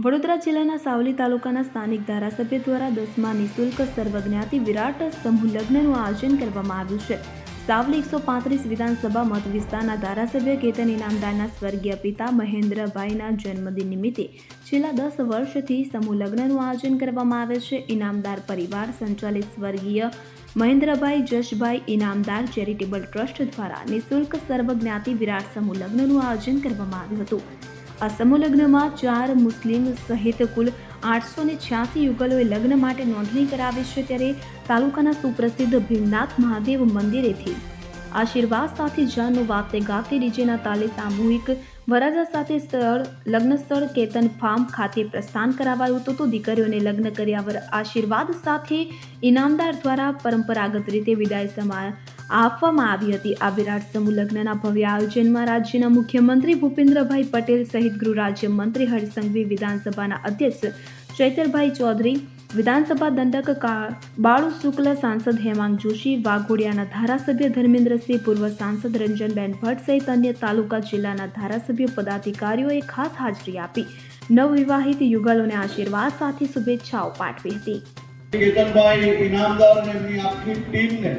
વડોદરા જિલ્લાના સાવલી તાલુકાના સ્થાનિક ધારાસભ્ય દ્વારા 10મા નિઃશુલ્ક સર્વજ્ઞાતિ વિરાટ સમૂહ લગ્નનું આયોજન કરવામાં આવ્યું છે. સાવલી 135 વિધાનસભા મત વિસ્તારના ધારાસભ્ય કેતન ઇનામદારના સ્વર્ગીય પિતા મહેન્દ્રભાઈના જન્મદિન નિમિત્તે છેલ્લા 10 વર્ષથી સમૂહ લગ્નનું આયોજન કરવામાં આવે છે. ઇનામદાર પરિવાર સંચાલિત સ્વર્ગીય મહેન્દ્રભાઈ જશભાઈ ઇનામદાર ચેરિટેબલ ટ્રસ્ટ દ્વારા નિઃશુલ્ક સર્વજ્ઞાતિ વિરાટ સમૂહ લગ્નનું આયોજન કરવામાં આવ્યું હતું. આ સમૂહ લગ્નમાં 4 મુસ્લિમ સહિત કુલ 886 યુગલોએ લગ્ન માટે નોંધણી કરાવી છે. ત્યારે તાલુકાના સુપ્રસિદ્ધ ભીમનાથ મહાદેવ મંદિરેથી આશીર્વાદ સાથે જાનનો વાતે ગાતે ડીજેના તાલે સામૂહિક વરરાજા સાથે લગ્ન સ્થળ કેતન ફાર્મ ખાતે પ્રસ્થાન કરાવાયું હતું. તો દીકરીઓને લગ્ન કર્યા આશીર્વાદ સાથે ઇનામદાર દ્વારા પરંપરાગત રીતે વિદાય સમાન આપવામાં આવી હતી. આ વિરાટ સમૂહ લગ્નના ભવ્ય આયોજનમાં રાજ્યના મુખ્યમંત્રી ભૂપેન્દ્રભાઈ પટેલ સહિત ગૃહ રાજ્ય મંત્રી હર્ષ સંઘવી, વિધાનસભાના અધ્યક્ષ ચૈતરભાઈ ચૌધરી, વિધાનસભા દંડક બાળુ શુક્લ, સાંસદ હેમાંગ જોશી, વાઘોડિયાના ધારાસભ્ય ધર્મેન્દ્રસિંહ, પૂર્વ સાંસદ રંજનબેન ભટ્ટ સહિત અન્ય તાલુકા જિલ્લાના ધારાસભ્ય પદાધિકારીઓએ ખાસ હાજરી આપી નવવિવાહિત યુગલોને આશીર્વાદ સાથે શુભેચ્છાઓ પાઠવી હતી. કેતનભાઈ ઇનામદાર અને એમની આખી ટીમને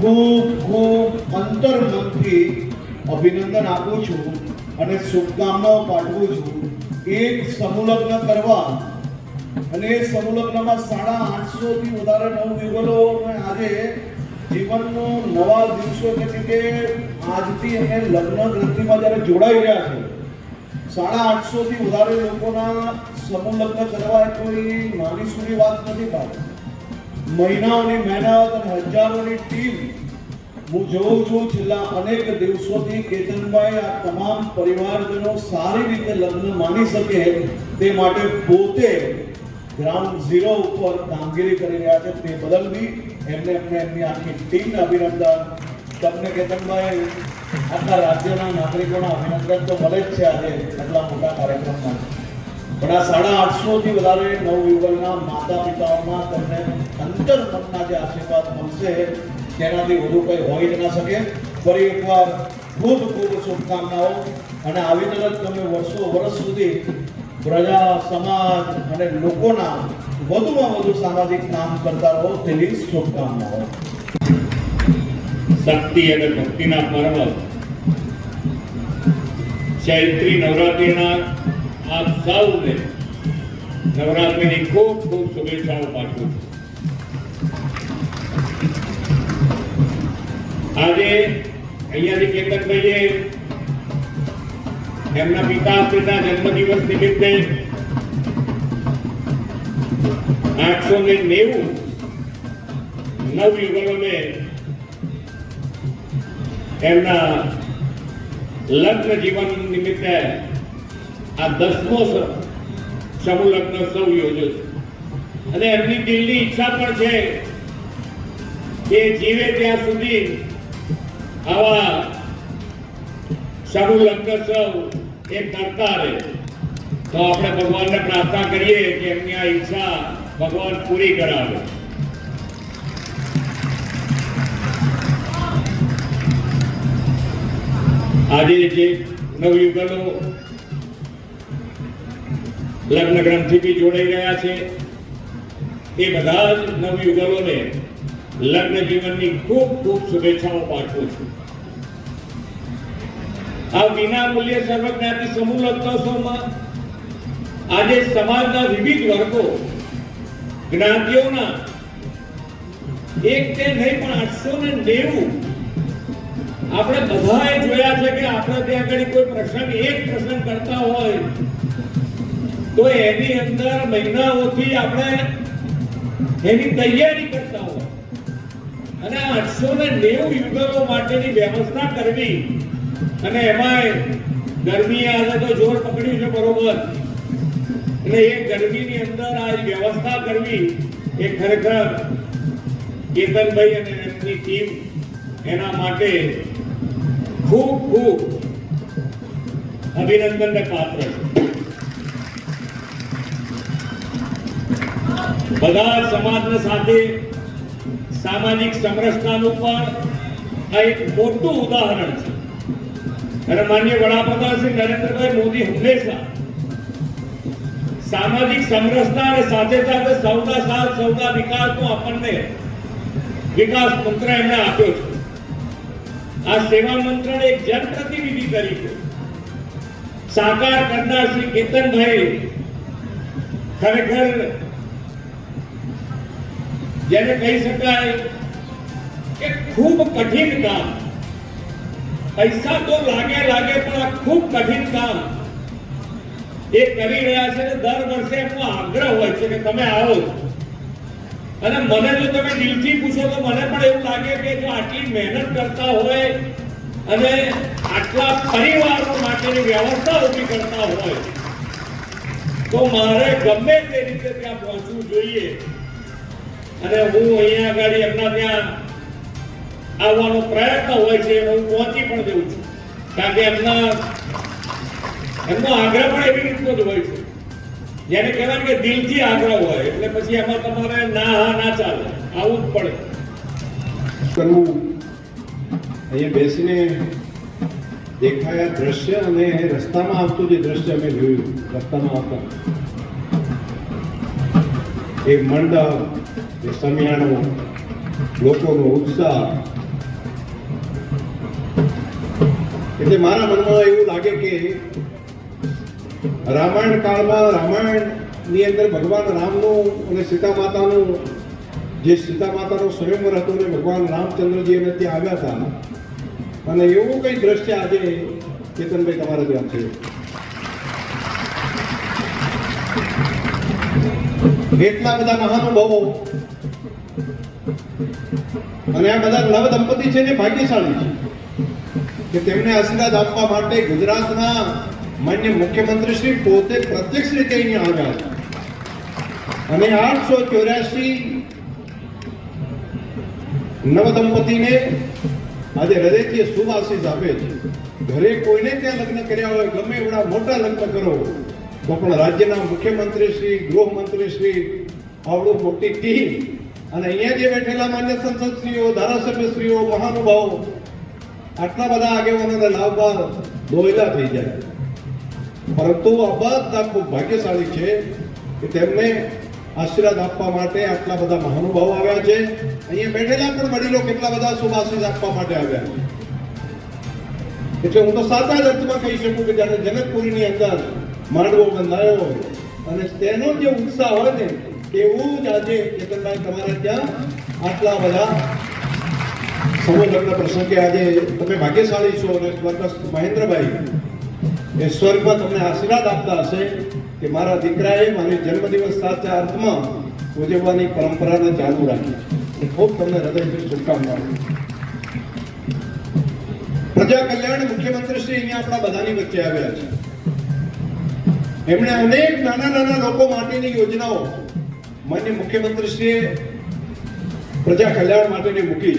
ખૂબ અંતરમનથી અભિનંદન આપું છું અને શુભકામનાઓ પાઠવું છું. એક સમૂહ લગ્ન કરવા અને એ સમૂહ લગ્નમાં 850 થી વધારે નવયુગલો આજે જીવનનો નવા દિવસો એટલે કે આજથી અમે લગ્ન ગ્રંથિમાં જ્યારે જોડાઈ રહ્યા છે, 850 થી વધારે લોકોના સમૂહ લગ્ન કરવા એ કોઈ નાની સૂની વાત નથી પાડી. મહિનાઓની મહેનત અને હજારોની ટીમ હું જોઉં છું. છેલ્લા અનેક દિવસોથી કેતનભાઈ આ તમામ પરિવારજનો સારી રીતે લગ્ન માની શકે તે માટે પોતે ગ્રાઉન્ડ ઝીરો ઉપર કામગીરી કરી રહ્યા છે. તે બદલ બી એમની આખી ટીમને અભિનંદન. તમને કેતનભાઈ આખા રાજ્યના નાગરિકોના અભિનંદન તો મળે જ છે આજે આટલા મોટા કાર્યક્રમમાં. પણ આ 850 થી વધારે નવયુગલના માતા પિતાઓના તમને અંતરમનના જે આશીર્વાદ મળશે તેનાથી વધુ કંઈ હોઈ જ ના શકે. ફરી એકવાર ખૂબ શુભકામનાઓ અને આવી તરફ તમે વર્ષો સુધી પ્રજા, સમાજ અને લોકોના વધુમાં વધુ સામાજિક કામ કરતા રહો તેવી શુભકામનાઓ. શક્તિ અને ભક્તિના પર્વ ચૈત્રી નવરાત્રિના આપ સૌને નવરાત્રિની ખૂબ શુભેચ્છાઓ પાઠવું છું. આજે અહીંયાથી કેતનભાઈએ એમના પિતાશ્રીના જન્મદિવસ નિમિત્તે 890 નવયુગલોને એમના લગ્ન જીવન નિમિત્તે આ 10મો સમૂહ લગ્નોત્સવ યોજ્યો છે. અને એમની દિલની ઈચ્છા પણ છે કે જીવે ત્યાં સુધી આવા સમૂહ લગ્નોત્સવ એ કરતા રહે. તો આપણે ભગવાનને પ્રાર્થના કરીએ કે એમની આ ઈચ્છા ભગવાન પૂરી કરાવે. આજે જે નવયુગલો લગ્ન ગ્રંથિથી જોડાઈ રહ્યા છે એ બધા જ નવયુગલોને લગ્ન જીવનની ખૂબ શુભેચ્છાઓ પાઠવું છું. આ વિના મૂલ્યે સર્વજ્ઞાતિ સમૂહ લગ્નોત્સવમાં આજે સમાજના વિવિધ વર્ગો, જ્ઞાતિઓના એક કે નહીં પણ 890 આપણે બધાએ જોયા છે કે આપણે ત્યાં આગળ કોઈ એક પ્રસંગ કરતા હોય તો એની અંદર મહિનાઓથી આપણે એની તૈયારી કરતા હોય અને 890 યુગલો માટેની વ્યવસ્થા કરવી અને એમાં ગરમી આજે તો જોર પકડ્યું છે બરોબર, એટલે એ ગરમીની અંદર આ વ્યવસ્થા કરવી એ ખરેખર કેતનભાઈ અને એમની ટીમ એના માટે ખૂબ અભિનંદનને પાત્ર છે. બધા સમાજને સાથે સામાજિક સમરસતાનું પણ આ એક મોટું ઉદાહરણ છે. અને માનનીય વડાપ્રધાન શ્રી નરેન્દ્રભાઈ મોદી હંમેશા સામાજિક સમરસતા અને સાથે સાથે સૌના સાથ સૌના વિકાસનો આપણને વિકાસ મંત્ર એમણે આપ્યો છે. આ સેવા મંત્રને એક જનપ્રતિનિધિ તરીકે સાકાર કરનાર શ્રી કેતનભાઈ ખરેખર જેને કહી શકાય કે ખૂબ કઠિન કામ, પૈસા તો લાગે પણ આ ખૂબ કઠિન કામ એ કરી રહ્યા છે. દર વર્ષે એમનો આગ્રહ હોય છે કે તમે આવો, અને મને જો તમે દિલથી પૂછો તો મને પણ એવું લાગે કે જો આટલી મહેનત કરતા હોય અને આટલા પરિવારો માટેની વ્યવસ્થા ઊભી કરતા હોય તો મારે ગમે તે રીતે ત્યાં પહોંચવું જોઈએ. અને હું અહીંયા આગળ એમના ત્યાં આવવાનો પ્રયત્ન હોય છે અને હું પહોંચી પણ જઉં છું, કારણ કે એમનો આગ્રહ પણ એવી રીતનો જ હોય છે જેને કહેવાય કે દિલથી આગ્રહ હોય એટલે પછી એમાં તમારે ના ચાલે, આવવું જ પડે. કરવું અહીંયા બેસીને દેખાયા દ્રશ્ય અને રસ્તામાં આવતું જે દ્રશ્ય અમે જોયું, રસ્તામાં આવતા એ મંડપ, એ સમિયાણો, લોકોનો ઉત્સાહ, એટલે મારા મનમાં એવું લાગે કે રામાયણ કાળમાં રામાયણની અંદર ભગવાન રામનું અને સીતા માતાનું જે સીતા માતાનો સ્વયંવર હતો ને ભગવાન રામચંદ્રજી એને ત્યાં આવ્યા હતા, અને એવું કઈ દ્રશ્ય આજે કેતનભાઈ તમારે ત્યાં થયું. એટલા બધા મહાનુભાવો અને આ બધા નવ દંપતી છે ને ભાગ્યશાળી છે કે તેમને આશીર્વાદ આપવા માટે ગુજરાતના માન્ય મુખ્યમંત્રી શ્રી પોતે પ્રત્યક્ષ રીતે અહીંયા આવ્યા છે અને 884 નવ દંપતીને આજે હૃદયથી શુભ આશીષ આપે છે. ઘરે કોઈને ત્યાં લગ્ન કર્યા હોય, ગમે એવડા મોટા લગ્ન કરો તો પણ રાજ્યના મુખ્યમંત્રી શ્રી, ગૃહમંત્રી શ્રી, આવડું મોટી ટીમ અને અહીંયા જે બેઠેલા માન્ય સંસદશ્રીઓ, ધારાસભ્યશ્રીઓ, મહાનુભાવો આટલા બધા આગેવાનોને લાવવા દોયલા થઈ જાય. પરંતુ આ બધા ખૂબ ભાગ્યશાળી છે કે તેમને આશીર્વાદ આપવા માટે આટલા બધા મહાનુભાવો આવ્યા છે. અહીંયા બેઠેલા પણ વડીલો કેટલા બધા શુભ આશીષ આપવા માટે આવ્યા છે. એટલે હું તો સાચા જ અર્થમાં કહી શકું કે જ્યારે જનકપુરીની અંદર માંડવો બંધાયો અને તેનો જે ઉત્સાહ હોય ને એવું જ આજે કેતનભાઈ તમારે ત્યાં આટલા બધા સમૂહ લગ્ન પ્રસંગે આજે તમે ભાગ્યશાળી છો. અને સ્વર્ગસ્થ મહેન્દ્રભાઈ એ સ્વર્ગમાં તમને આશીર્વાદ આપતા હશે કે મારા દીકરાએ મારી જન્મદિવસ સાચા અર્થમાં ઉજવવાની પરંપરાને ચાલુ રાખી છે. ખૂબ તમને હૃદયથી શુભકામનાઓ. પ્રજા કલ્યાણ મુખ્યમંત્રી શ્રી અહીંયા આપણા બધાની વચ્ચે આવ્યા છે. એમણે અનેક નાના લોકો માટેની યોજનાઓ માન્ય મુખ્યમંત્રીશ્રીએ પ્રજા કલ્યાણ માટેની મૂકી.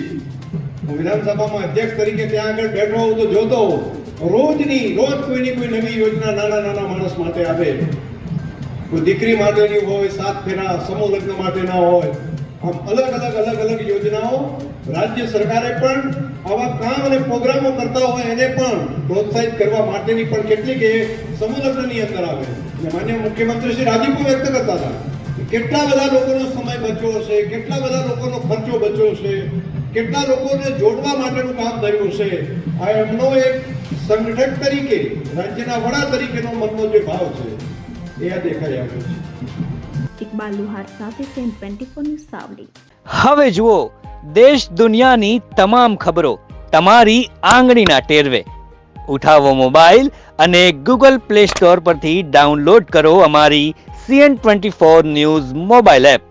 હું વિધાનસભામાં અધ્યક્ષ તરીકે ત્યાં આગળ બેઠો હોઉં તો જોતો હોઉં રોજ કોઈની કોઈ નવી યોજના નાના માણસ માટે આવે. કોઈ દીકરી માટેની હોય, 7 ફેરા, સમૂહ લગ્ન માટેના હોય, આમ અલગ યોજનાઓ રાજ્ય સરકારે પણ આવા કામ અને પ્રોગ્રામો કરતા હોય એને પણ પ્રોત્સાહિત કરવા માટેની પણ કેટલીક એ સમૂહ લગ્નની અંદર આવે. અને માન્ય મુખ્યમંત્રી શ્રી રાજીપો વ્યક્ત કરતા હતા કેટલા બધા લોકોનો સમય બચ્યો હશે, કેટલા બધા લોકોનો ખર્ચો બચ્યો હશે, કેટલા લોકોને જોડવા માટેનું કામ થયું હશે. આ એમનો એક સંગઠક તરીકે, રાજ્યના વડા તરીકેનો મનનો જે ભાવ છે એ આ દેખાઈ આવ્યો છે. ઇકબાલ લુહાર સાથે સેન 24 ન્યૂઝ સાવલી. હવે જુઓ દેશ દુનિયાની તમામ ખબરો તમારી આંગળીના ટેરવે. ઉઠાવો મોબાઈલ અને Google Play Store પરથી ડાઉનલોડ કરો અમારી CN24 ન્યૂઝ મોબાઈલ એપ.